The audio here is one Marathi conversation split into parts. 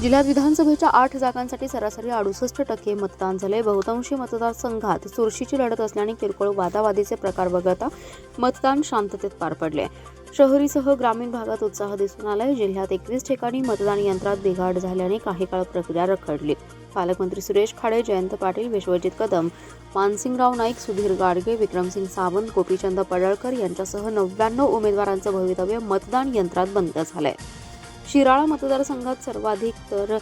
जिल्ह्यात विधानसभेच्या 8 जागांसाठी सरासरी 68% मतदान झाले। बहुतांशी मतदारसंघात चुरशीची लढत असल्याने किरकोळ वादावादीचे प्रकार वगळता मतदान शांततेत पार पडले। शहरीसह ग्रामीण भागात उत्साह दिसून आलाय। जिल्ह्यात 21 ठिकाणी मतदान यंत्रात बिघाड झाल्याने काही काळ प्रक्रिया रखडली। पालकमंत्री सुरेश खाडे, जयंत पाटील, विश्वजित कदम, मानसिंगराव नाईक, सुधीर गाडगे, विक्रमसिंग सावंत, गोपीचंद पडळकर यांच्यासह 99 उमेदवारांचं भवितव्य मतदान यंत्रात बंद झालंय। शिराळा मतदारसंघात सर्वाधिक तर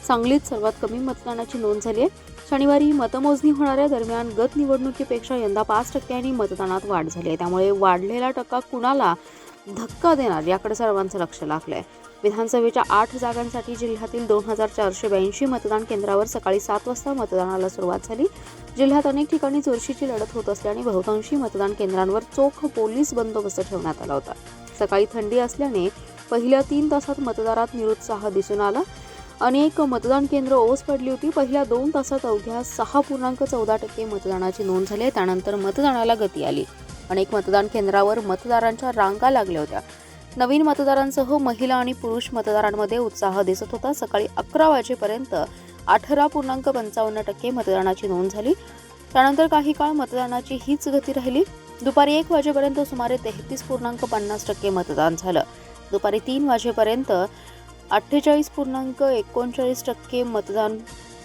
सांगलीत सर्वात कमी मतदानाची नोंद झाली आहे। शनिवारी मतमोजणी होणाऱ्या दरम्यान गत निवडणुकीपेक्षा यंदा 5% मतदानात वाढ झाली आहे। त्यामुळे वाढलेला टक्का कुणाला धक्का देणार याकडे सर्वांचं लक्ष लागलंय। विधानसभेच्या 8 जागांसाठी जिल्ह्यातील 2482 मतदान केंद्रावर सकाळी 7 वाजता मतदानाला सुरुवात झाली। जिल्ह्यात अनेक ठिकाणी चुरशीची लढत होत असल्याने बहुतांशी मतदान केंद्रांवर चोख पोलीस बंदोबस्त ठेवण्यात आला होता। सकाळी थंडी असल्याने पहिल्या 3 तासात मतदारात निरुत्साह दिसून आला। अनेक मतदान केंद्र ओस पडली होती। पहिल्या 2 तासात अवघ्या 6.14% मतदानाची नोंद झाली। त्यानंतर मतदानाला गती आली। अनेक मतदान केंद्रावर मतदारांच्या रांगा लागल्या होत्या। नवीन मतदारांसह महिला आणि पुरुष मतदारांमध्ये उत्साह दिसत होता। सकाळी 11 वाजेपर्यंत 18.55% मतदानाची नोंद झाली। त्यानंतर काही काळ मतदानाची हीच गती राहिली। दुपारी 1 वाजेपर्यंत सुमारे 33.50% मतदान झालं। दुपारी 3 वाजेपर्यंत 48.39% मतदान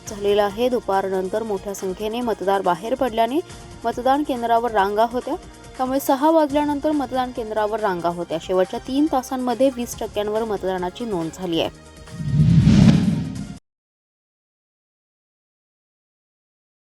झालेलं आहे। दुपारनंतर मोठ्या संख्येने मतदार बाहेर पडल्याने मतदान केंद्रावर रांगा होत्या। त्यामुळे 6 वाजल्यानंतर मतदान केंद्रावर रांगा होत्या। शेवटच्या 3 तासांमध्ये 20% मतदानाची नोंद झाली आहे।